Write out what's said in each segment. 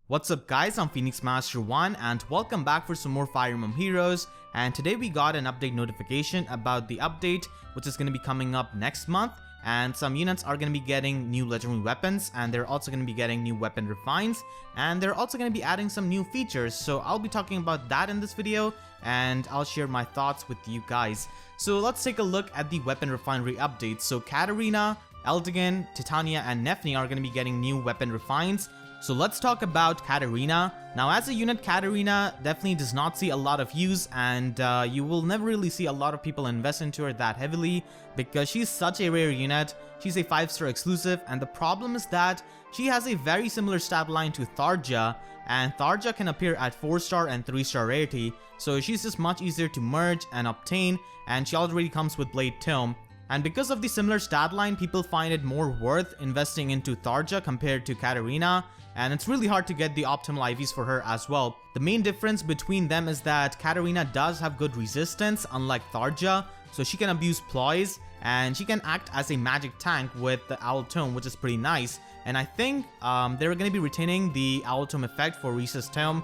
What's up guys, I'm Phoenix Master 1 and welcome back for some more Fire Emblem Heroes, and today we got an update notification about the update which is going to be coming up next month, and some units are going to be getting new legendary weapons, and they're also going to be getting new weapon refines, and they're also going to be adding some new features. So I'll be talking about that in this video and I'll share my thoughts with you guys. So let's take a look at the weapon refinery updates. So Katarina, Eldigan, Titania and Nephenee are going to be getting new weapon refines. So let's talk about Katarina. Now as a unit, Katarina definitely does not see a lot of use, and you will never really see a lot of people invest into her that heavily because she's such a rare unit. She's a 5-star exclusive, and the problem is that she has a very similar stat line to Tharja, and Tharja can appear at 4-star and 3-star rarity, so she's just much easier to merge and obtain, and she already comes with Blade Tome. And because of the similar stat line, people find it more worth investing into Tharja compared to Katarina, and it's really hard to get the optimal IVs for her as well. The main difference between them is that Katarina does have good resistance unlike Tharja, so she can abuse ploys and she can act as a magic tank with the Owl Tome, which is pretty nice. And I think they're going to be retaining the Owl Tome effect for Reese's Tome.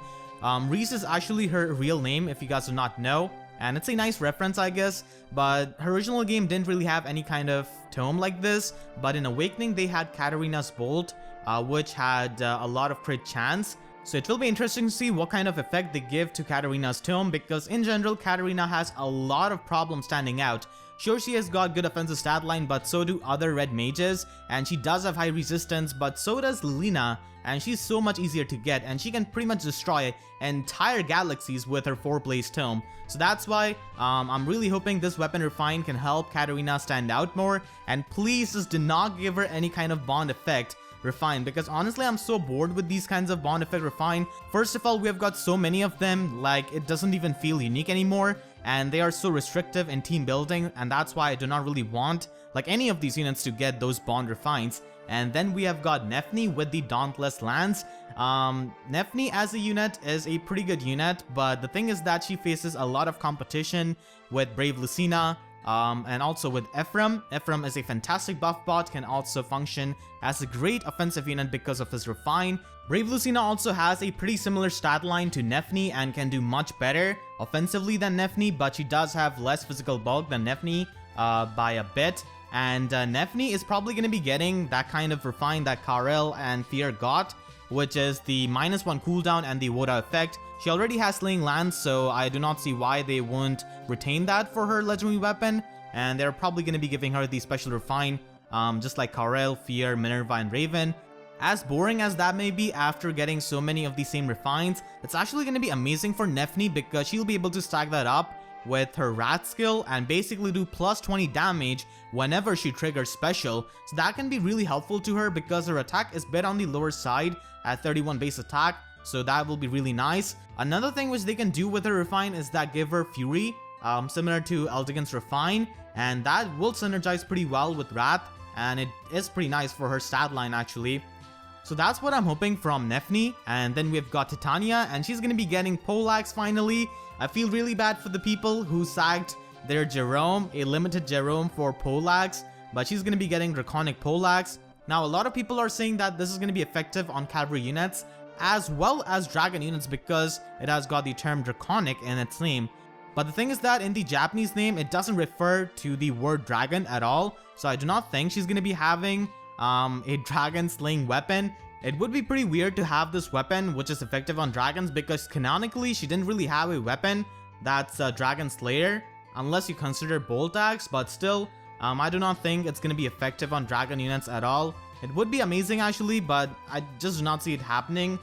Reese is actually her real name if you guys do not know, and it's a nice reference I guess, but her original game didn't really have any kind of tome like this, but in Awakening they had Katarina's Bolt, which had a lot of crit chance. So it will be interesting to see what kind of effect they give to Katarina's tome, because in general Katarina has a lot of problems standing out. Sure, she has got good offensive stat line, but so do other red mages, and she does have high resistance, but so does Lina, and she's so much easier to get, and she can pretty much destroy entire galaxies with her 4-blaze tome. So that's why I'm really hoping this weapon refine can help Katarina stand out more, and please just do not give her any kind of bond effect refine, because honestly I'm so bored with these kinds of bond effect refine. First of all, we have got so many of them, like it doesn't even feel unique anymore, and they are so restrictive in team building, and that's why I do not really want like any of these units to get those bond refines. And then we have got Nephenee with the Dauntless Lance. Nephenee as a unit is a pretty good unit, but the thing is that she faces a lot of competition with Brave Lucina, and also with Ephraim. Ephraim is a fantastic buff bot, can also function as a great offensive unit because of his refine. Brave Lucina also has a pretty similar stat line to Nephenee and can do much better offensively than Nephenee, but she does have less physical bulk than Nephenee by a bit. And Nephenee is probably going to be getting that kind of refine that Karel and Fear got, which is the -1 cooldown and the Woda effect. She already has Slaying Lance, so I do not see why they won't retain that for her legendary weapon, and they're probably going to be giving her the special refine, just like Karel, Fear, Minerva, and Raven. As boring as that may be after getting so many of the same refines, it's actually going to be amazing for Nephenee because she'll be able to stack that up with her Rat skill and basically do plus 20 damage whenever she triggers special. So that can be really helpful to her because her attack is a bit on the lower side at 31 base attack, so that will be really nice. Another thing which they can do with her refine is that give her Fury, similar to Eldigan's refine, and that will synergize pretty well with Wrath, and it is pretty nice for her stat line actually. So that's what I'm hoping from Nephenee. And then we've got Titania, and she's going to be getting Poleaxe finally. I feel really bad for the people who sacked their Jerome, a limited Jerome for Poleaxe, but she's going to be getting Draconic Poleaxe. Now a lot of people are saying that this is going to be effective on cavalry units as well as dragon units because it has got the term Draconic in its name. But the thing is that in the Japanese name it doesn't refer to the word dragon at all, so I do not think she's going to be having a dragon slaying weapon. It would be pretty weird to have this weapon which is effective on dragons, because canonically she didn't really have a weapon that's a dragon slayer unless you consider Bolt Axe, but still I do not think it's going to be effective on dragon units at all. It would be amazing actually, but I just do not see it happening.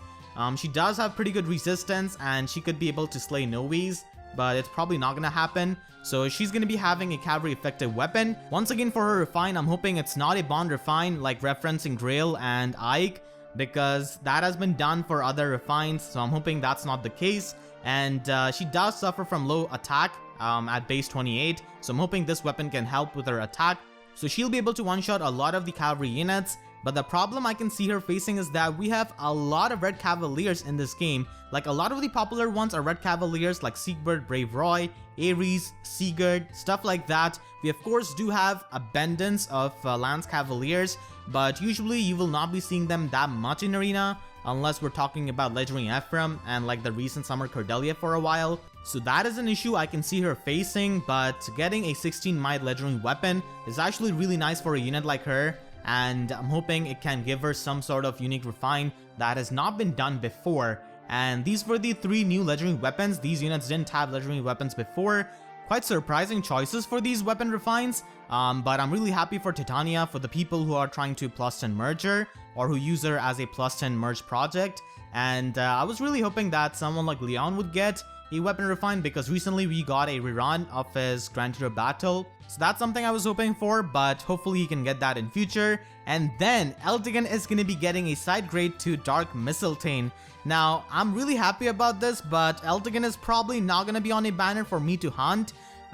She does have pretty good resistance and she could be able to slay Novies, but it's probably not gonna happen. So she's gonna be having a cavalry effective weapon. Once again for her refine, I'm hoping it's not a bond refine like referencing Grail and Ike, because that has been done for other refines, so I'm hoping that's not the case. And she does suffer from low attack at base 28, so I'm hoping this weapon can help with her attack. So she'll be able to one-shot a lot of the cavalry units. But the problem I can see her facing is that we have a lot of Red Cavaliers in this game. Like a lot of the popular ones are Red Cavaliers like Siegbert, Brave Roy, Ares, Sigurd, stuff like that. We of course do have abundance of Lance Cavaliers, but usually you will not be seeing them that much in Arena. unless we're talking about legendary Ephraim and like the recent Summer Cordelia for a while. So that is an issue I can see her facing, but getting a 16 might legendary weapon is actually really nice for a unit like her, and I'm hoping it can give her some sort of unique refine that has not been done before. And these were the 3 new legendary weapons. These units didn't have legendary weapons before. Quite surprising choices for these weapon refines, but I'm really happy for Titania, for the people who are trying to plus 10 merge her, or who use her as a plus 10 merge project. And I was really hoping that someone like Leon would get a weapon refine, because recently we got a rerun of his Grand Hero Battle. So that's something I was hoping for, but hopefully he can get that in future. And then Eldigan is going to be getting a side grade to Dark Mistletoe. Now, I'm really happy about this, but Eldigan is probably not going to be on a banner for me to hunt,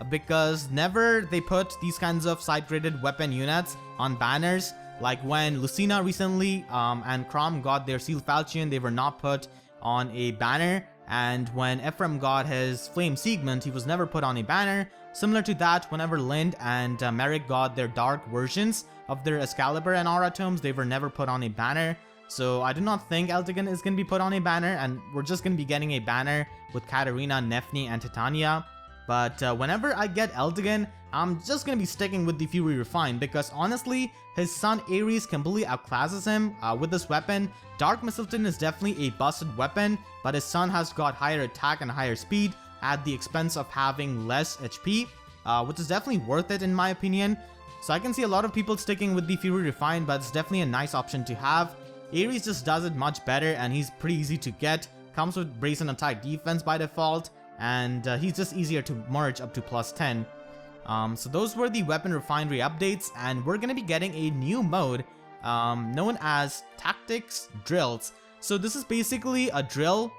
because never they put these kinds of side graded weapon units on banners. Like when Lucina recently and Crom got their Seal Falchion, they were not put on a banner. And when Ephraim got his Flame Segment, he was never put on a banner. Similar to that, whenever Lind and Merrick got their dark versions of their Excalibur and Aura tomes, they were never put on a banner. So I do not think Eldigan is going to be put on a banner, and we're just going to be getting a banner with Katarina, Nephenee, and Titania. But whenever I get Eldigan, I'm just going to be sticking with the Fury Refine, because honestly, his son Ares completely outclasses him with this weapon. Dark Mistletoe is definitely a busted weapon, but his son has got higher attack and higher speed at the expense of having less HP, which is definitely worth it in my opinion. So I can see a lot of people sticking with the Fury Refine, but it's definitely a nice option to have. Ares just does it much better, and he's pretty easy to get. Comes with Brazen Attack Defense by default, and he's just easier to merge up to plus 10. So those were the Weapon Refinery updates, and we're going to be getting a new mode known as Tactics Drills. So this is basically a drill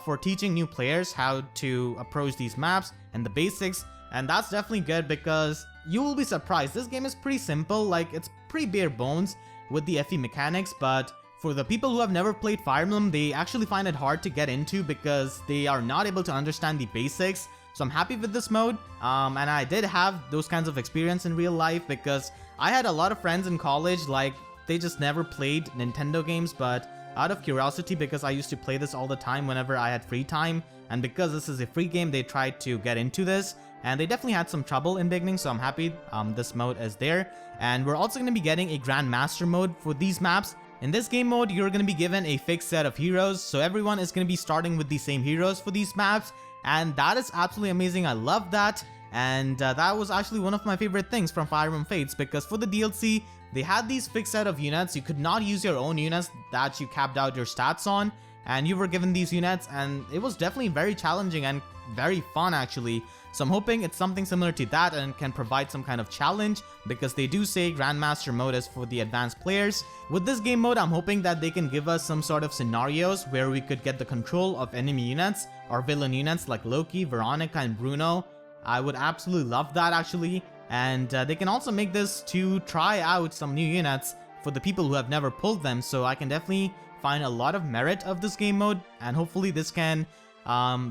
for teaching new players how to approach these maps and the basics, and that's definitely good, because you will be surprised. This game is pretty simple, like it's pretty bare bones with the FE mechanics, but for the people who have never played Fire Emblem, they actually find it hard to get into because they are not able to understand the basics. So I'm happy with this mode, and I did have those kinds of experience in real life, because I had a lot of friends in college, like they just never played Nintendo games, but out of curiosity, because I used to play this all the time whenever I had free time, and because this is a free game, they tried to get into this, and they definitely had some trouble in beginning. So I'm happy this mode is there. And we're also going to be getting a Grandmaster Mode for these maps. In this game mode, you're going to be given a fixed set of heroes, so everyone is going to be starting with the same heroes for these maps, and that is absolutely amazing. I love that, and that was actually one of my favorite things from Fire Emblem Fates, because for the DLC, they had these fixed set of units. You could not use your own units that you capped out your stats on, and you were given these units, and it was definitely very challenging and very fun actually. So I'm hoping it's something similar to that and can provide some kind of challenge, because they do say Grandmaster Mode is for the advanced players. With this game mode, I'm hoping that they can give us some sort of scenarios where we could get the control of enemy units or villain units like Loki, Veronica, and Bruno. I would absolutely love that actually. And they can also make this to try out some new units for the people who have never pulled them, so I can definitely find a lot of merit of this game mode, and hopefully this can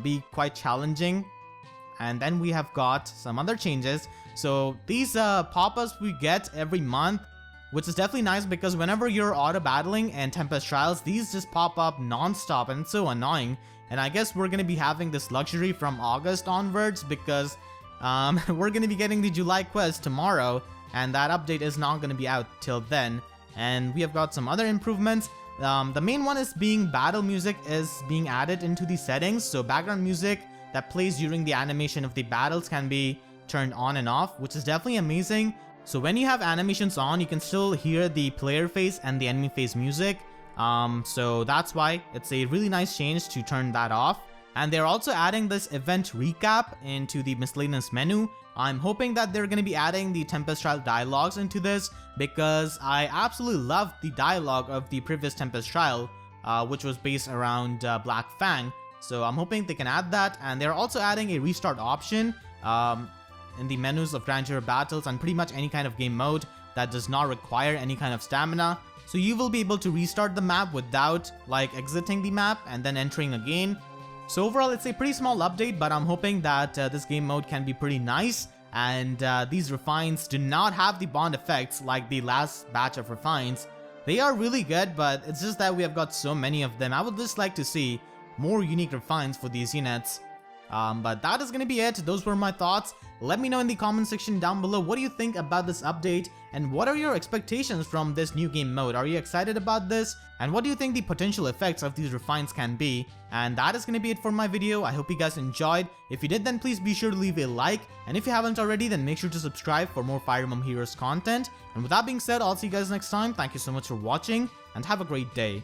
be quite challenging. And then we have got some other changes. So these pop-ups we get every month, which is definitely nice, because whenever you're auto battling and Tempest Trials, these just pop up non-stop, and it's so annoying. And I guess we're going to be having this luxury from August onwards, because we're going to be getting the July quest tomorrow, and that update is not going to be out till then. And we have got some other improvements. The main one is being battle music is being added into the settings, so background music that plays during the animation of the battles can be turned on and off, which is definitely amazing. So when you have animations on, you can still hear the player face and the enemy face music. So that's why it's a really nice change to turn that off. And they're also adding this event recap into the miscellaneous menu. I'm hoping that they're going to be adding the Tempest Trial dialogues into this, because I absolutely loved the dialogue of the previous Tempest Trial, which was based around Black Fang. So I'm hoping they can add that. And they're also adding a restart option in the menus of Grand Hero Battles and pretty much any kind of game mode that does not require any kind of stamina. So you will be able to restart the map without like exiting the map and then entering again. So overall, it's a pretty small update, but I'm hoping that this game mode can be pretty nice. And these refines do not have the bond effects like the last batch of refines. They are really good, but it's just that we have got so many of them. I would just like to see more unique refines for these units. But that is gonna be it. Those were my thoughts. Let me know in the comment section down below, what do you think about this update, and what are your expectations from this new game mode? Are you excited about this? And what do you think the potential effects of these refines can be? And that is gonna be it for my video. I hope you guys enjoyed. If you did, then please be sure to leave a like, and if you haven't already, then make sure to subscribe for more Fire Emblem Heroes content. And with that being said, I'll see you guys next time. Thank you so much for watching, and have a great day.